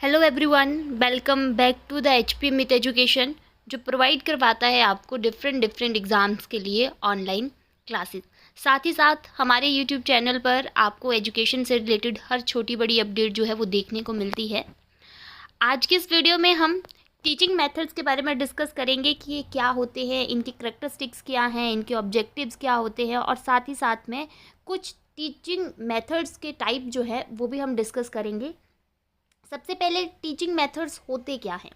Hello everyone, welcome back to the HP myth education, जो provide करवाता है आपको डिफरेंट एग्ज़ाम्स के लिए ऑनलाइन क्लासेस। साथ ही साथ हमारे यूट्यूब चैनल पर आपको एजुकेशन से रिलेटेड हर छोटी बड़ी अपडेट जो है वो देखने को मिलती है। आज की इस वीडियो में हम टीचिंग मेथड्स के बारे में डिस्कस करेंगे कि ये क्या होते हैं, इनकी करैक्टरिस्टिक्स क्या हैं, इनके ऑब्जेक्टिव्स क्या होते हैं, और साथ ही साथ में कुछ टीचिंग मेथड्स के टाइप जो है वो भी हम डिस्कस करेंगे। सबसे पहले टीचिंग मेथड्स होते क्या हैं,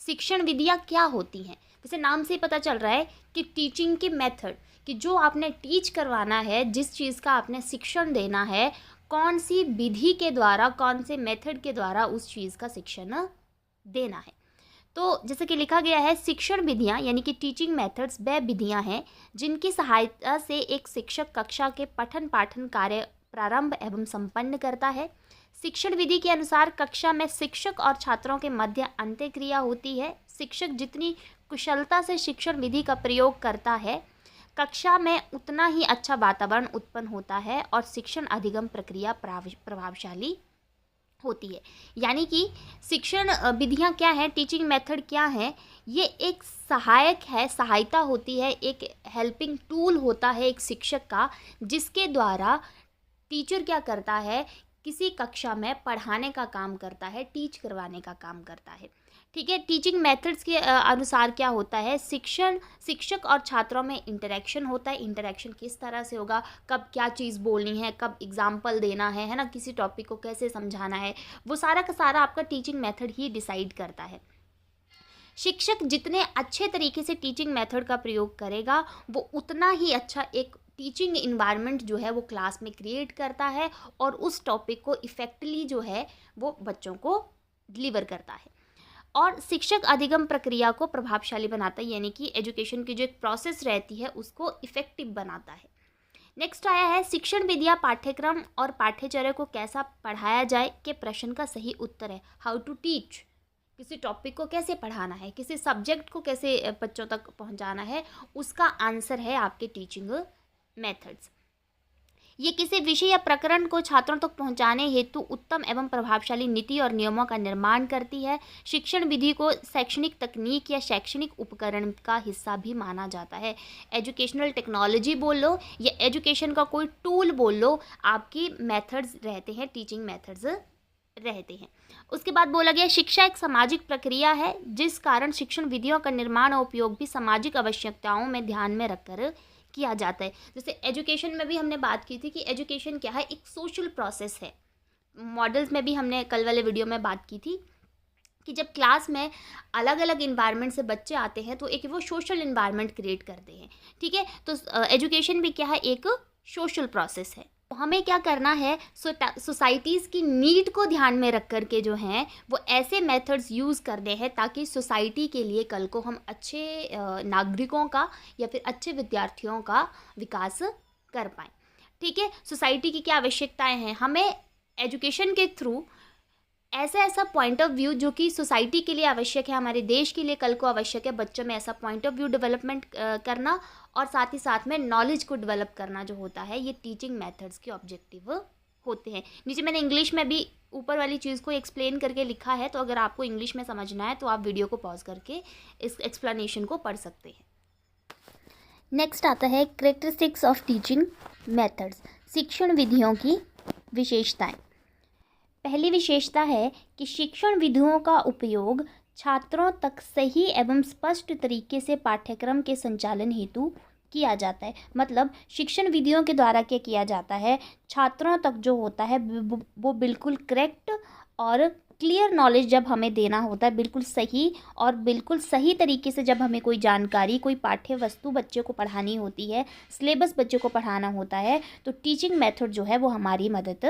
शिक्षण विधियाँ क्या होती हैं। जैसे नाम से ही पता चल रहा है कि टीचिंग के मेथड, कि जो आपने टीच करवाना है, जिस चीज़ का आपने शिक्षण देना है, कौन सी विधि के द्वारा, कौन से मेथड के द्वारा उस चीज़ का शिक्षण देना है। तो जैसे कि लिखा गया है, शिक्षण विधियाँ यानी कि टीचिंग मेथड्स वह विधियाँ हैं जिनकी सहायता से एक शिक्षक कक्षा के पठन पाठन कार्य प्रारंभ एवं संपन्न करता है। शिक्षण विधि के अनुसार कक्षा में शिक्षक और छात्रों के मध्य अंतःक्रिया होती है। शिक्षक जितनी कुशलता से शिक्षण विधि का प्रयोग करता है, कक्षा में उतना ही अच्छा वातावरण उत्पन्न होता है और शिक्षण अधिगम प्रक्रिया प्रभावशाली होती है। यानी कि शिक्षण विधियाँ क्या है, टीचिंग मेथड क्या है, ये एक सहायक है, सहायता होती है, एक हेल्पिंग टूल होता है एक शिक्षक का, जिसके द्वारा टीचर क्या करता है, किसी कक्षा में पढ़ाने का काम करता है, टीच करवाने का काम करता है। ठीक है, टीचिंग मेथड्स के अनुसार क्या होता है, शिक्षक और छात्रों में इंटरेक्शन होता है। इंटरेक्शन किस तरह से होगा, कब क्या चीज़ बोलनी है, कब एग्जाम्पल देना है ना, किसी टॉपिक को कैसे समझाना है, वो सारा का सारा आपका टीचिंग मेथड ही डिसाइड करता है। शिक्षक जितने अच्छे तरीके से टीचिंग मेथड का प्रयोग करेगा, वो उतना ही अच्छा एक टीचिंग इन्वायरमेंट जो है वो क्लास में क्रिएट करता है और उस टॉपिक को इफ़ेक्टली जो है वो बच्चों को डिलीवर करता है। और शिक्षक अधिगम प्रक्रिया को प्रभावशाली बनाता है, यानी कि एजुकेशन की जो एक प्रोसेस रहती है उसको इफ़ेक्टिव बनाता है। नेक्स्ट आया है, शिक्षण विधियाँ पाठ्यक्रम और पाठ्यचर्या को कैसा पढ़ाया जाए के प्रश्न का सही उत्तर है। हाउ टू टीच, किसी टॉपिक को कैसे पढ़ाना है, किसी सब्जेक्ट को कैसे बच्चों तक पहुंचाना है, उसका आंसर है आपके टीचिंग मेथड्स। ये किसी विषय या प्रकरण को छात्रों तक पहुंचाने हेतु उत्तम एवं प्रभावशाली नीति और नियमों का निर्माण करती है। शिक्षण विधि को शैक्षणिक तकनीक या शैक्षणिक उपकरण का हिस्सा भी माना जाता है। एजुकेशनल टेक्नोलॉजी बोल लो या एजुकेशन का कोई टूल बोल लो, आपकी मेथड्स रहते हैं, टीचिंग मेथड्स रहते हैं। उसके बाद बोला गया, शिक्षा एक सामाजिक प्रक्रिया है, जिस कारण शिक्षण विधियों का निर्माण और उपयोग भी सामाजिक आवश्यकताओं में ध्यान में रखकर किया जाता है। जैसे एजुकेशन में भी हमने बात की थी कि एजुकेशन क्या है, एक सोशल प्रोसेस है। मॉडल्स में भी हमने कल वाले वीडियो में बात की थी कि जब क्लास में अलग अलग इन्वायरमेंट से बच्चे आते हैं तो एक वो सोशल इन्वायरमेंट क्रिएट करते हैं। ठीक है, तो एजुकेशन भी क्या है, एक सोशल प्रोसेस है। तो हमें क्या करना है, सोसाइटीज़ की नीड को ध्यान में रख कर के जो हैं वो ऐसे मेथड्स यूज़ करने हैं ताकि सोसाइटी के लिए कल को हम अच्छे नागरिकों का या फिर अच्छे विद्यार्थियों का विकास कर पाएँ। ठीक है, सोसाइटी की क्या आवश्यकताएं हैं, हमें एजुकेशन के थ्रू ऐसा पॉइंट ऑफ व्यू जो कि सोसाइटी के लिए आवश्यक है, हमारे देश के लिए कल को आवश्यक है, बच्चों में ऐसा पॉइंट ऑफ व्यू डेवलपमेंट करना और साथ ही साथ में नॉलेज को डेवलप करना जो होता है, ये टीचिंग मेथड्स के ऑब्जेक्टिव होते हैं। नीचे मैंने इंग्लिश में भी ऊपर वाली चीज़ को एक्सप्लेन करके लिखा है, तो अगर आपको इंग्लिश में समझना है तो आप वीडियो को पॉज करके इस एक्सप्लेनेशन को पढ़ सकते हैं। नेक्स्ट आता है, कैरेक्टरिस्टिक्स ऑफ टीचिंग मेथड्स, शिक्षण विधियों की विशेषताएं। पहली विशेषता है कि शिक्षण विधियों का उपयोग छात्रों तक सही एवं स्पष्ट तरीके से पाठ्यक्रम के संचालन हेतु किया जाता है। मतलब शिक्षण विधियों के द्वारा क्या किया जाता है, छात्रों तक जो होता है वो बिल्कुल करेक्ट और क्लियर नॉलेज जब हमें देना होता है, बिल्कुल सही और बिल्कुल सही तरीके से जब हमें कोई जानकारी, कोई पाठ्य वस्तु बच्चे को पढ़ानी होती है, सिलेबस बच्चे को पढ़ाना होता है, तो टीचिंग मेथड जो है वो हमारी मदद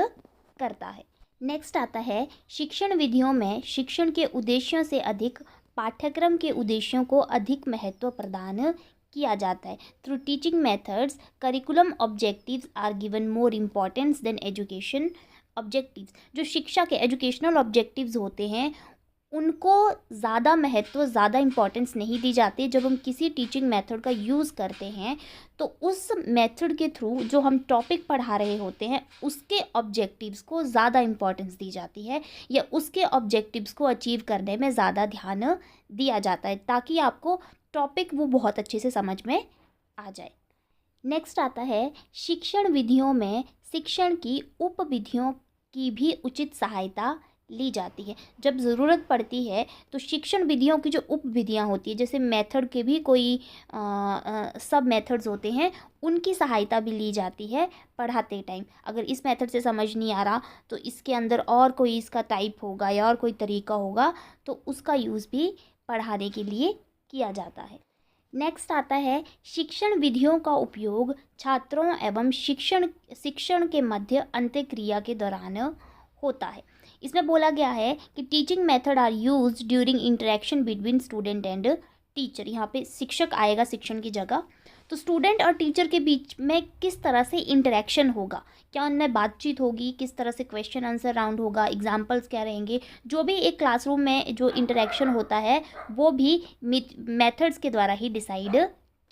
करता है। नेक्स्ट आता है, शिक्षण विधियों में शिक्षण के उद्देश्यों से अधिक पाठ्यक्रम के उद्देश्यों को अधिक महत्व प्रदान किया जाता है। Through teaching methods curriculum objectives are given more importance than education objectives. जो शिक्षा के एजुकेशनल ऑब्जेक्टिव्स होते हैं उनको ज़्यादा महत्व, ज़्यादा इम्पोर्टेंस नहीं दी जाती। जब हम किसी टीचिंग मेथड का यूज़ करते हैं तो उस मेथड के थ्रू जो हम टॉपिक पढ़ा रहे होते हैं उसके ऑब्जेक्टिव्स को ज़्यादा इम्पोर्टेंस दी जाती है, या उसके ऑब्जेक्टिव्स को अचीव करने में ज़्यादा ध्यान दिया जाता है, ताकि आपको टॉपिक वो बहुत अच्छे से समझ में आ जाए। नेक्स्ट आता है, शिक्षण विधियों में शिक्षण की उपविधियों की भी उचित सहायता ली जाती है। जब ज़रूरत पड़ती है तो शिक्षण विधियों की जो उपविधियाँ होती है, जैसे मेथड के भी कोई सब मेथड्स होते हैं, उनकी सहायता भी ली जाती है पढ़ाते टाइम। अगर इस मेथड से समझ नहीं आ रहा तो इसके अंदर और कोई इसका टाइप होगा या और कोई तरीका होगा, तो उसका यूज़ भी पढ़ाने के लिए किया जाता है। नेक्स्ट आता है, शिक्षण विधियों का उपयोग छात्रों एवं शिक्षण के मध्य अंत्यक्रिया के दौरान होता है। इसमें बोला गया है कि teaching method are used during interaction between student and teacher. यहाँ पे शिक्षक आएगा शिक्षण की जगह। तो स्टूडेंट और टीचर के बीच में किस तरह से इंटरेक्शन होगा, क्या उनमें बातचीत होगी, किस तरह से क्वेश्चन आंसर राउंड होगा, एग्जाम्पल्स क्या रहेंगे, जो भी एक क्लासरूम में जो इंटरेक्शन होता है वो भी मेथड्स के द्वारा ही डिसाइड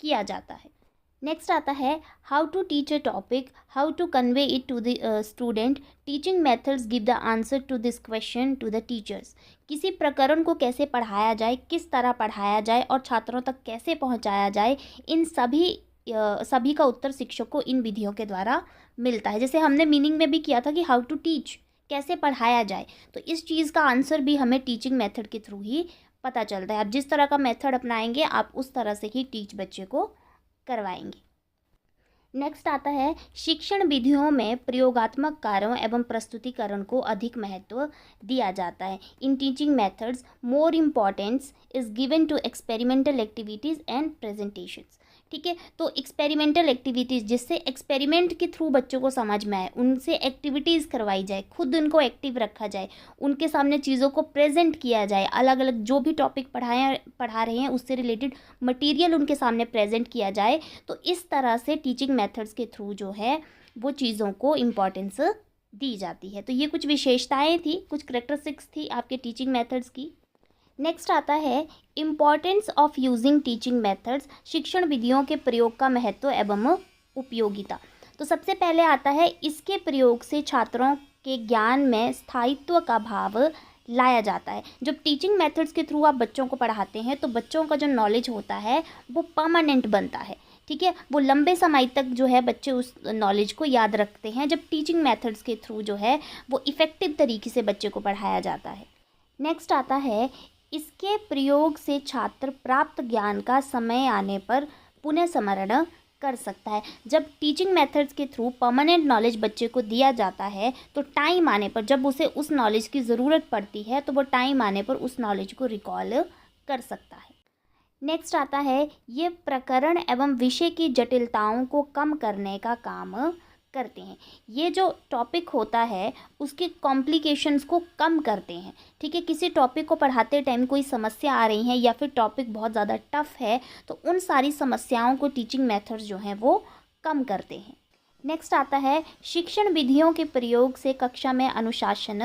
किया जाता है। नेक्स्ट आता है, how to teach a topic, how to convey it to the student, teaching methods give the answer to this question to the teachers. किसी प्रकरण को कैसे पढ़ाया जाए, किस तरह पढ़ाया जाए और छात्रों तक कैसे पहुंचाया जाए, इन सभी का उत्तर शिक्षक को इन विधियों के द्वारा मिलता है। जैसे हमने मीनिंग में भी किया था कि हाउ टू टीच, कैसे पढ़ाया जाए, तो इस चीज़ का आंसर भी हमें टीचिंग मेथड के थ्रू ही पता चलता है। आप जिस तरह का मेथड अपनाएंगे आप उस तरह से ही टीच बच्चे को करवाएंगे। नेक्स्ट आता है, शिक्षण विधियों में प्रयोगात्मक कार्यों एवं प्रस्तुतिकरण को अधिक महत्व दिया जाता है। In teaching methods more importance is given to experimental activities and presentations. ठीक है, तो एक्सपेरिमेंटल एक्टिविटीज़, जिससे एक्सपेरिमेंट के थ्रू बच्चों को समझ में आए, उनसे एक्टिविटीज़ करवाई जाए, खुद उनको एक्टिव रखा जाए, उनके सामने चीज़ों को प्रेजेंट किया जाए, अलग अलग जो भी टॉपिक पढ़ा रहे हैं उससे रिलेटेड मटेरियल उनके सामने प्रेजेंट किया जाए। तो इस तरह से टीचिंग मेथड्स के थ्रू जो है वो चीज़ों को इम्पॉर्टेंस दी जाती है। तो ये कुछ विशेषताएं थी, कुछ करैक्टरिस्टिक्स थी आपके टीचिंग मेथड्स की। नेक्स्ट आता है, importance of using teaching methods, शिक्षण विधियों के प्रयोग का महत्व एवं उपयोगिता। तो सबसे पहले आता है, इसके प्रयोग से छात्रों के ज्ञान में स्थायित्व का भाव लाया जाता है। जब टीचिंग मेथड्स के थ्रू आप बच्चों को पढ़ाते हैं तो बच्चों का जो नॉलेज होता है वो परमानेंट बनता है। ठीक है, वो लंबे समय तक जो है बच्चे उस नॉलेज को याद रखते हैं जब टीचिंग मेथड्स के थ्रू जो है वो इफ़ेक्टिव तरीके से बच्चे को पढ़ाया जाता है। नेक्स्ट आता है, इसके प्रयोग से छात्र प्राप्त ज्ञान का समय आने पर पुनः स्मरण कर सकता है। जब टीचिंग मेथड्स के थ्रू परमानेंट नॉलेज बच्चे को दिया जाता है तो टाइम आने पर, जब उसे उस नॉलेज की ज़रूरत पड़ती है तो वो टाइम आने पर उस नॉलेज को रिकॉल कर सकता है। नेक्स्ट आता है, ये प्रकरण एवं विषय की जटिलताओं को कम करने का काम करते हैं। ये जो टॉपिक होता है उसके कॉम्प्लिकेशंस को कम करते हैं। ठीक है, किसी टॉपिक को पढ़ाते टाइम कोई समस्या आ रही है या फिर टॉपिक बहुत ज़्यादा टफ है तो उन सारी समस्याओं को टीचिंग मेथड्स जो हैं वो कम करते हैं। नेक्स्ट आता है, शिक्षण विधियों के प्रयोग से कक्षा में अनुशासन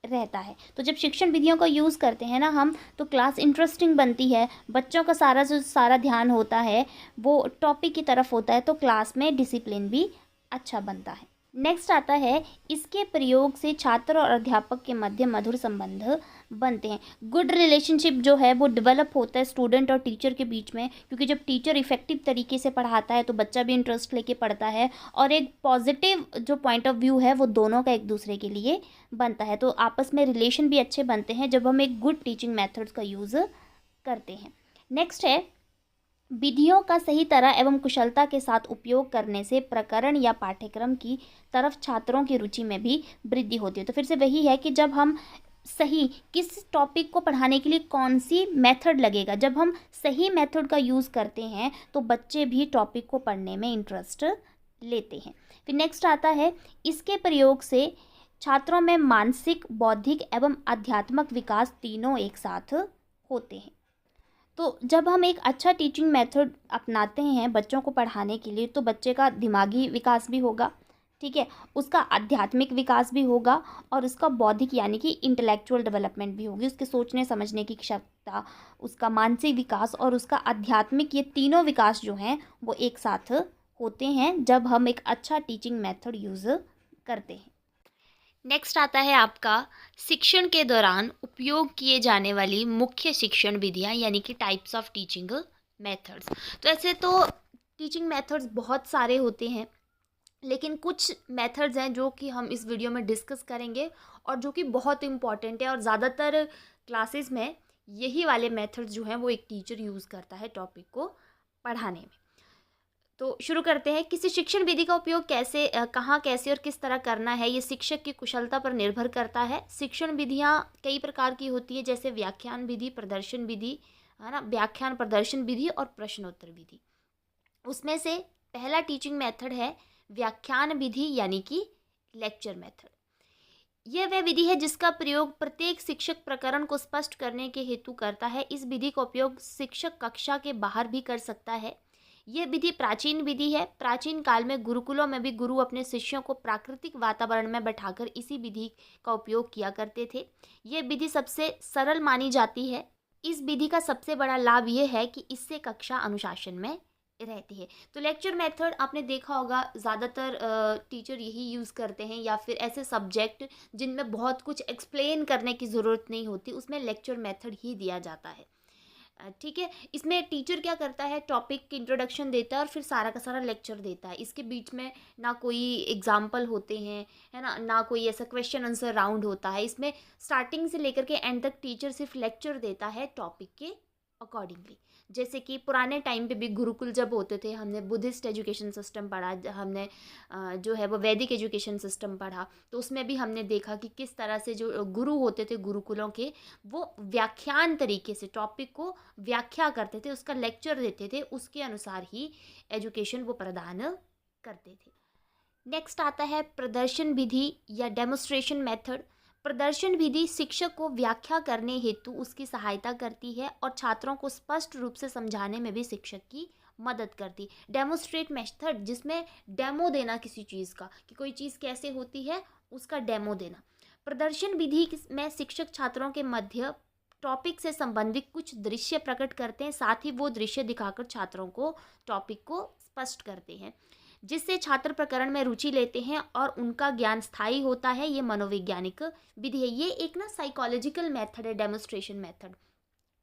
रहता है। तो जब शिक्षण विधियों का यूज़ करते हैं ना हम, तो क्लास इंटरेस्टिंग बनती है, बच्चों का सारा ध्यान होता है वो टॉपिक की तरफ होता है, तो क्लास में डिसिप्लिन भी अच्छा बनता है। नेक्स्ट आता है, इसके प्रयोग से छात्र और अध्यापक के मध्य मधुर संबंध बनते हैं। गुड रिलेशनशिप जो है वो डेवलप होता है स्टूडेंट और टीचर के बीच में, क्योंकि जब टीचर इफेक्टिव तरीके से पढ़ाता है तो बच्चा भी इंटरेस्ट लेके पढ़ता है और एक पॉजिटिव जो पॉइंट ऑफ व्यू है वो दोनों का एक दूसरे के लिए बनता है। तो आपस में रिलेशन भी अच्छे बनते हैं जब हम एक गुड टीचिंग मेथड्स का यूज़ करते हैं। नेक्स्ट है, विधियों का सही तरह एवं कुशलता के साथ उपयोग करने से प्रकरण या पाठ्यक्रम की तरफ छात्रों की रुचि में भी वृद्धि होती है। तो फिर से वही है कि जब हम सही किस टॉपिक को पढ़ाने के लिए कौन सी मेथड लगेगा, जब हम सही मेथड का यूज़ करते हैं तो बच्चे भी टॉपिक को पढ़ने में इंटरेस्ट लेते हैं। फिर नेक्स्ट आता है, इसके प्रयोग से छात्रों में मानसिक, बौद्धिक एवं आध्यात्मिक विकास तीनों एक साथ होते हैं। तो जब हम एक अच्छा टीचिंग मेथड अपनाते हैं बच्चों को पढ़ाने के लिए तो बच्चे का दिमागी विकास भी होगा, ठीक है, उसका आध्यात्मिक विकास भी होगा और उसका बौद्धिक यानी कि इंटेलेक्चुअल डेवलपमेंट भी होगी, उसके सोचने समझने की क्षमता, उसका मानसिक विकास और उसका आध्यात्मिक, ये तीनों विकास जो हैं वो एक साथ होते हैं जब हम एक अच्छा टीचिंग मेथड यूज़ करते हैं। नेक्स्ट आता है आपका शिक्षण के दौरान उपयोग किए जाने वाली मुख्य शिक्षण विधियाँ यानी कि टाइप्स ऑफ टीचिंग मेथड्स। तो ऐसे तो टीचिंग मेथड्स बहुत सारे होते हैं, लेकिन कुछ मेथड्स हैं जो कि हम इस वीडियो में डिस्कस करेंगे और जो कि बहुत इम्पॉर्टेंट है और ज़्यादातर क्लासेस में यही वाले मेथड्स जो हैं वो एक टीचर यूज़ करता है टॉपिक को पढ़ाने में। तो शुरू करते हैं। किसी शिक्षण विधि का उपयोग कैसे, कहाँ, कैसे और किस तरह करना है, ये शिक्षक की कुशलता पर निर्भर करता है। शिक्षण विधियाँ कई प्रकार की होती है, जैसे व्याख्यान विधि, प्रदर्शन विधि, है ना, व्याख्यान, प्रदर्शन विधि और प्रश्नोत्तर विधि। उसमें से पहला टीचिंग मेथड है व्याख्यान विधि यानी कि लेक्चर मेथड। यह वह विधि है जिसका प्रयोग प्रत्येक शिक्षक प्रकरण को स्पष्ट करने के हेतु करता है। इस विधि का उपयोग शिक्षक कक्षा के बाहर भी कर सकता है। यह विधि प्राचीन विधि है। प्राचीन काल में गुरुकुलों में भी गुरु अपने शिष्यों को प्राकृतिक वातावरण में बैठाकर इसी विधि का उपयोग किया करते थे। यह विधि सबसे सरल मानी जाती है। इस विधि का सबसे बड़ा लाभ यह है कि इससे कक्षा अनुशासन में रहती है। तो लेक्चर मेथड आपने देखा होगा, ज़्यादातर टीचर यही यूज़ करते हैं, या फिर ऐसे सब्जेक्ट जिनमें बहुत कुछ एक्सप्लेन करने की ज़रूरत नहीं होती उसमें लेक्चर मेथड ही दिया जाता है। ठीक है, इसमें टीचर क्या करता है, टॉपिक की इंट्रोडक्शन देता है और फिर सारा का सारा लेक्चर देता है। इसके बीच में ना कोई एग्जाम्पल होते हैं, है ना, ना कोई ऐसा क्वेश्चन आंसर राउंड होता है। इसमें स्टार्टिंग से लेकर के एंड तक टीचर सिर्फ लेक्चर देता है टॉपिक के अकॉर्डिंगली। जैसे कि पुराने टाइम पे भी गुरुकुल जब होते थे, हमने बुद्धिस्ट एजुकेशन सिस्टम पढ़ा, हमने जो है वो वैदिक एजुकेशन सिस्टम पढ़ा, तो उसमें भी हमने देखा कि किस तरह से जो गुरु होते थे गुरुकुलों के, वो व्याख्यान तरीके से टॉपिक को व्याख्या करते थे, उसका लेक्चर देते थे, उसके अनुसार ही एजुकेशन वो प्रदान करते थे। नेक्स्ट आता है प्रदर्शन विधि या डेमोस्ट्रेशन मेथड। प्रदर्शन विधि शिक्षक को व्याख्या करने हेतु उसकी सहायता करती है और छात्रों को स्पष्ट रूप से समझाने में भी शिक्षक की मदद करती। डेमोस्ट्रेट मेथड, जिसमें डेमो देना किसी चीज़ का, कि कोई चीज़ कैसे होती है उसका डेमो देना। प्रदर्शन विधि में शिक्षक छात्रों के मध्य टॉपिक से संबंधित कुछ दृश्य प्रकट करते हैं, साथ ही वो दृश्य दिखाकर छात्रों को टॉपिक को स्पष्ट करते हैं, जिससे छात्र प्रकरण में रुचि लेते हैं और उनका ज्ञान स्थायी होता है। ये मनोवैज्ञानिक विधि है। ये एक ना साइकोलॉजिकल मेथड है, डेमोस्ट्रेशन मेथड।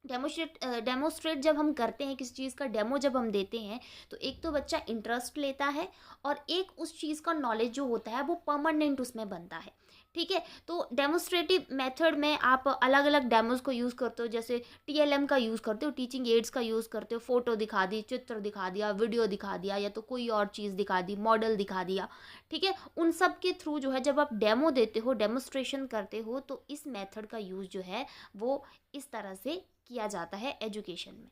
डेमोस्ट्रेट जब हम करते हैं, किसी चीज़ का डेमो जब हम देते हैं, तो एक तो बच्चा इंटरेस्ट लेता है और एक उस चीज़ का नॉलेज जो होता है वो परमानेंट उसमें बनता है। ठीक है, तो डेमोस्ट्रेटिव मेथड में आप अलग अलग डेमोज को यूज़ करते हो, जैसे टीएलएम का यूज़ करते हो, टीचिंग एड्स का यूज़ करते हो, फ़ोटो दिखा दी, चित्र दिखा दिया, वीडियो दिखा दिया, या तो कोई और चीज़ दिखा दी, मॉडल दिखा दिया। ठीक है, उन सब के थ्रू जो है जब आप डेमो देते हो, डेमोस्ट्रेशन करते हो, तो इस मेथड का यूज़ जो है वो इस तरह से किया जाता है एजुकेशन में।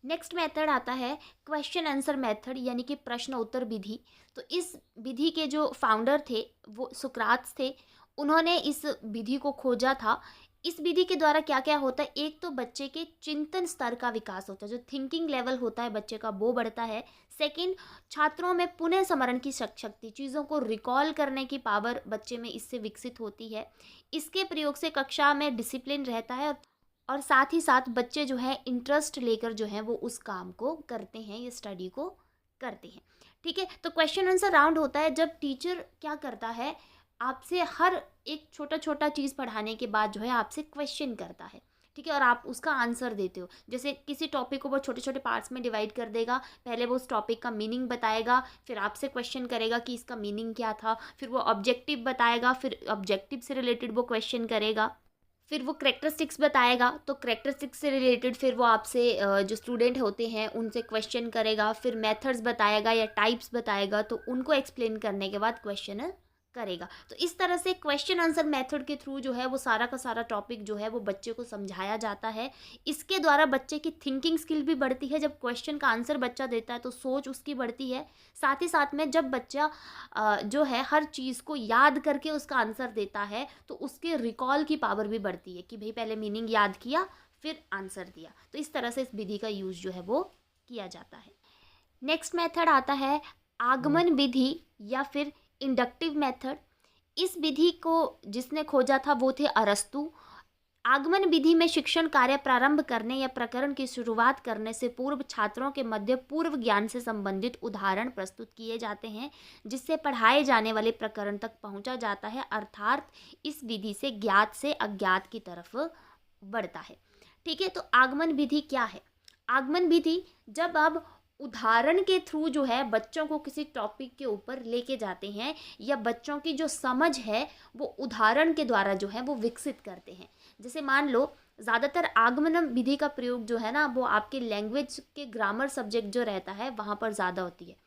नेक्स्ट मेथड आता है क्वेश्चन आंसर मेथड यानी कि प्रश्न उत्तर विधि। तो इस विधि के जो फाउंडर थे वो सुकरात थे। उन्होंने इस विधि को खोजा था। इस विधि के द्वारा क्या क्या होता है, एक तो बच्चे के चिंतन स्तर का विकास होता है, जो थिंकिंग लेवल होता है बच्चे का वो बढ़ता है। सेकंड, छात्रों में पुनः स्मरण की शक्ति, चीज़ों को रिकॉल करने की पावर बच्चे में इससे विकसित होती है। इसके प्रयोग से कक्षा में डिसिप्लिन रहता है और साथ ही साथ बच्चे जो है इंटरेस्ट लेकर जो है वो उस काम को करते हैं, ये स्टडी को करते हैं। ठीक है, तो क्वेश्चन आंसर राउंड होता है जब टीचर क्या करता है, आपसे हर एक छोटा छोटा चीज़ पढ़ाने के बाद जो है आपसे क्वेश्चन करता है। ठीक है, और आप उसका आंसर देते हो। जैसे किसी टॉपिक को वो छोटे छोटे पार्ट्स में डिवाइड कर देगा, पहले वो उस टॉपिक का मीनिंग बताएगा, फिर आपसे क्वेश्चन करेगा कि इसका मीनिंग क्या था, फिर वो ऑब्जेक्टिव बताएगा, फिर ऑब्जेक्टिव से रिलेटेड वो क्वेश्चन करेगा, फिर वो करेक्टरिस्टिक्स बताएगा, तो करेक्टरिस्टिक्स से रिलेटेड फिर वो आपसे जो स्टूडेंट होते हैं उनसे क्वेश्चन करेगा, फिर मेथड्स बताएगा या टाइप्स बताएगा, तो उनको एक्सप्लेन करने के बाद क्वेश्चन करेगा। तो इस तरह से क्वेश्चन आंसर मेथड के थ्रू जो है वो सारा का सारा टॉपिक जो है वो बच्चे को समझाया जाता है। इसके द्वारा बच्चे की थिंकिंग स्किल भी बढ़ती है। जब क्वेश्चन का आंसर बच्चा देता है तो सोच उसकी बढ़ती है। साथ ही साथ में जब बच्चा जो है हर चीज़ को याद करके उसका आंसर देता है तो उसके रिकॉल की पावर भी बढ़ती है, कि भाई पहले मीनिंग याद किया फिर आंसर दिया। तो इस तरह से इस विधि का यूज़ जो है वो किया जाता है। नेक्स्ट मेथड आता है आगमन विधि या फिर इंडक्टिव मेथड, इस विधि को जिसने खोजा था वो थे अरस्तु। आगमन विधि में शिक्षण कार्य प्रारंभ करने या प्रकरण की शुरुआत करने से पूर्व छात्रों के मध्य पूर्व ज्ञान से संबंधित उदाहरण प्रस्तुत किए जाते हैं, जिससे पढ़ाए जाने वाले प्रकरण तक पहुंचा जाता है, अर्थात इस विधि से ज्ञात से अज्ञात की तरफ बढ़ता है। ठीक है, तो आगमन विधि क्या है? आगमन विधि जब आप उदाहरण के थ्रू जो है बच्चों को किसी टॉपिक के ऊपर लेके जाते हैं, या बच्चों की जो समझ है वो उदाहरण के द्वारा जो है वो विकसित करते हैं। जैसे मान लो ज़्यादातर आगमन विधि का प्रयोग जो है ना वो आपके लैंग्वेज के ग्रामर सब्जेक्ट जो रहता है वहाँ पर ज़्यादा होती है।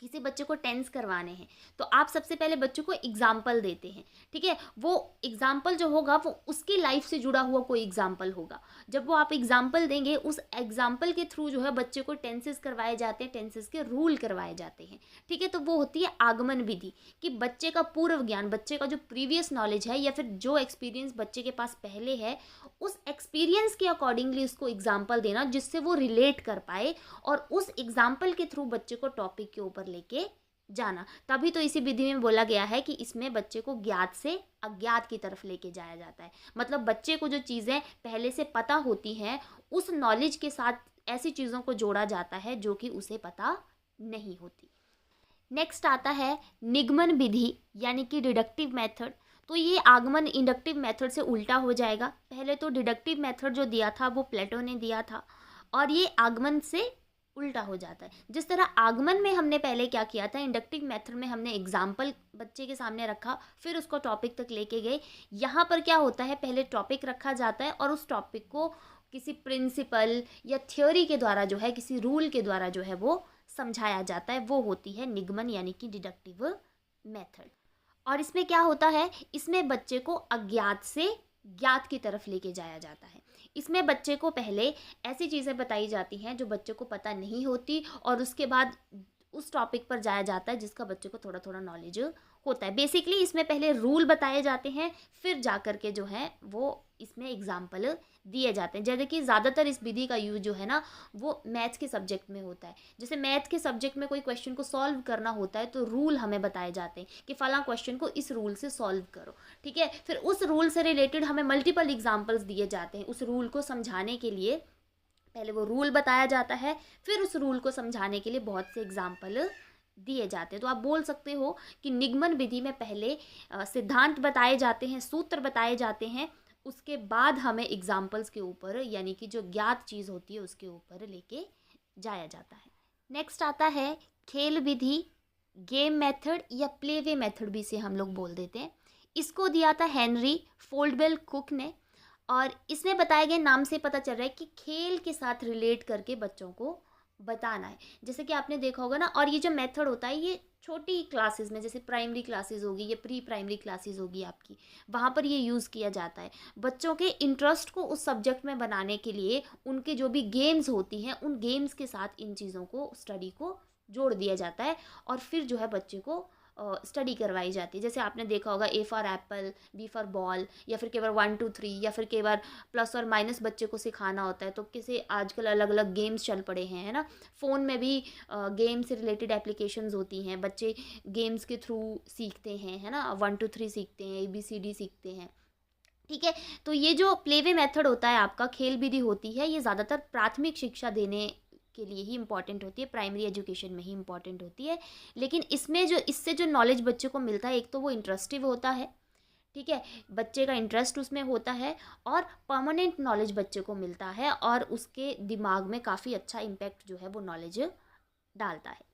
किसी बच्चे को टेंस करवाने हैं तो आप सबसे पहले बच्चों को एग्जाम्पल देते हैं। ठीक है, वो एग्जाम्पल जो होगा वो उसकी लाइफ से जुड़ा हुआ कोई एग्जाम्पल होगा। जब वो आप एग्जाम्पल देंगे उस एग्जाम्पल के थ्रू जो है बच्चे को टेंसेस करवाए जाते हैं, टेंसेस के रूल करवाए जाते हैं। ठीक है, तो वो होती है आगमन विधि कि बच्चे का पूर्व ज्ञान, बच्चे का जो प्रीवियस नॉलेज है या फिर जो एक्सपीरियंस बच्चे के पास पहले है, उस एक्सपीरियंस के अकॉर्डिंगली उसको एग्जाम्पल देना जिससे वो रिलेट कर पाए और उस एग्जाम्पल के थ्रू बच्चे को टॉपिक के ऊपर लेके जाना। तभी तो इसी विधि में बोला गया है कि इसमें बच्चे को ज्ञात से अज्ञात की तरफ लेके जाया जाता है। मतलब बच्चे को जो चीज़ें पहले से पता होती हैं उस नॉलेज के साथ ऐसी चीज़ों को जोड़ा जाता है जो कि उसे पता नहीं होती। नेक्स्ट आता है निगमन विधि यानी कि डिडक्टिव मेथड। तो ये आगमन इंडक्टिव मेथड से उल्टा हो जाएगा। पहले तो डिडक्टिव मेथड जो दिया था वो प्लेटो ने दिया था और ये आगमन से उल्टा हो जाता है। जिस तरह आगमन में हमने पहले क्या किया था, इंडक्टिव मेथड में हमने एग्जाम्पल बच्चे के सामने रखा फिर उसको टॉपिक तक लेके गए। यहाँ पर क्या होता है, पहले टॉपिक रखा जाता है और उस टॉपिक को किसी प्रिंसिपल या थ्योरी के द्वारा जो है, किसी रूल के द्वारा जो है वो समझाया जाता है। वो होती है निगमन यानी कि डिडक्टिव मेथड। और इसमें क्या होता है, इसमें बच्चे को अज्ञात से ज्ञात की तरफ लेके जाया जाता है। इसमें बच्चे को पहले ऐसी चीज़ें बताई जाती हैं जो बच्चे को पता नहीं होती और उसके बाद उस टॉपिक पर जाया जाता है जिसका बच्चे को थोड़ा थोड़ा नॉलेज होता है। बेसिकली इसमें पहले रूल बताए जाते हैं फिर जा कर के जो है वो इसमें एग्जाम्पल दिए जाते हैं। जैसे कि ज़्यादातर इस विधि का यूज जो है ना वो मैथ्स के सब्जेक्ट में होता है। जैसे मैथ के सब्जेक्ट में कोई क्वेश्चन को सॉल्व करना होता है तो रूल हमें बताए जाते हैं कि फलां क्वेश्चन को इस रूल से सॉल्व करो। ठीक है, फिर उस रूल से रिलेटेड हमें मल्टीपल एग्जाम्पल्स दिए जाते हैं। उस रूल को समझाने के लिए पहले वो रूल बताया जाता है फिर उस रूल को समझाने के लिए बहुत से एग्जाम्पल दिए जाते हैं। तो आप बोल सकते हो कि निगमन विधि में पहले सिद्धांत बताए जाते हैं, सूत्र बताए जाते हैं, उसके बाद हमें एग्जाम्पल्स के ऊपर यानी कि जो ज्ञात चीज़ होती है उसके ऊपर लेके जाया जाता है। नेक्स्ट आता है खेल विधि, गेम मेथड या प्ले वे मेथड भी से हम लोग बोल देते हैं। इसको दिया था हेनरी फोल्डवेल कुक ने और इसमें बताए गए नाम से पता चल रहा है कि खेल के साथ रिलेट करके बच्चों को बताना है। जैसे कि आपने देखा होगा ना, और ये जो मेथड होता है ये छोटी क्लासेस में जैसे प्राइमरी क्लासेस होगी या प्री प्राइमरी क्लासेस होगी आपकी, वहाँ पर ये यूज़ किया जाता है। बच्चों के इंटरेस्ट को उस सब्जेक्ट में बनाने के लिए उनके जो भी गेम्स होती हैं उन गेम्स के साथ इन चीज़ों को, स्टडी को जोड़ दिया जाता है और फिर जो है बच्चे को स्टडी करवाई जाती है। जैसे आपने देखा होगा A for apple, B for ball, या फिर केवल 1 2 3 या फिर केवल प्लस और माइनस बच्चे को सिखाना होता है। तो किसी आजकल अलग अलग गेम्स चल पड़े हैं, है ना। फ़ोन में भी गेम से रिलेटेड एप्लीकेशंस होती हैं, बच्चे गेम्स के थ्रू सीखते हैं, है ना। 1 2 3 सीखते हैं, ABCD सीखते हैं। ठीक है, तो ये जो प्लेवे मेथड होता है आपका, खेल विधि होती है, ये ज़्यादातर प्राथमिक शिक्षा देने के लिए ही इम्पॉर्टेंट होती है, प्राइमरी एजुकेशन में ही इम्पॉर्टेंट होती है। लेकिन इसमें जो इससे जो नॉलेज बच्चे को मिलता है, एक तो वो इंटरेस्टिव होता है, ठीक है, बच्चे का इंटरेस्ट उसमें होता है और परमानेंट नॉलेज बच्चे को मिलता है और उसके दिमाग में काफ़ी अच्छा इम्पैक्ट जो है वो नॉलेज डालता है।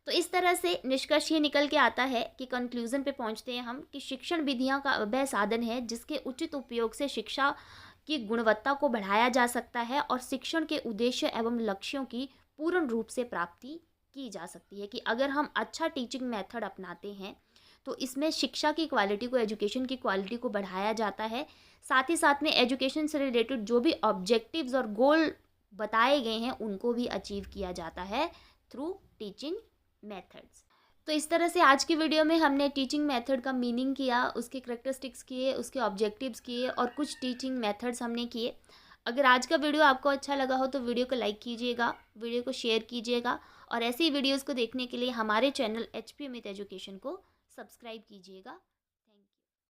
तो इस तरह से निष्कर्ष ये निकल के आता है कि कंक्लूजन पे पहुंचते हैं हम कि शिक्षण विधियां का वह साधन है जिसके उचित उपयोग से शिक्षा की गुणवत्ता को बढ़ाया जा सकता है और शिक्षण के उद्देश्य एवं लक्ष्यों की पूर्ण रूप से प्राप्ति की जा सकती है। कि अगर हम अच्छा टीचिंग मेथड अपनाते हैं तो इसमें शिक्षा की क्वालिटी को, एजुकेशन की क्वालिटी को बढ़ाया जाता है। साथ ही साथ में एजुकेशन से रिलेटेड जो भी ऑब्जेक्टिव्स और गोल बताए गए हैं उनको भी अचीव किया जाता है थ्रू टीचिंग मेथड्स। तो इस तरह से आज की वीडियो में हमने टीचिंग मेथड का मीनिंग किया, उसके करैक्टरिस्टिक्स किए, उसके ऑब्जेक्टिव्स किए और कुछ टीचिंग मेथड्स हमने किए। अगर आज का वीडियो आपको अच्छा लगा हो तो वीडियो को लाइक कीजिएगा, वीडियो को शेयर कीजिएगा और ऐसी वीडियोस को देखने के लिए हमारे चैनल HP अमित एजुकेशन को सब्सक्राइब कीजिएगा।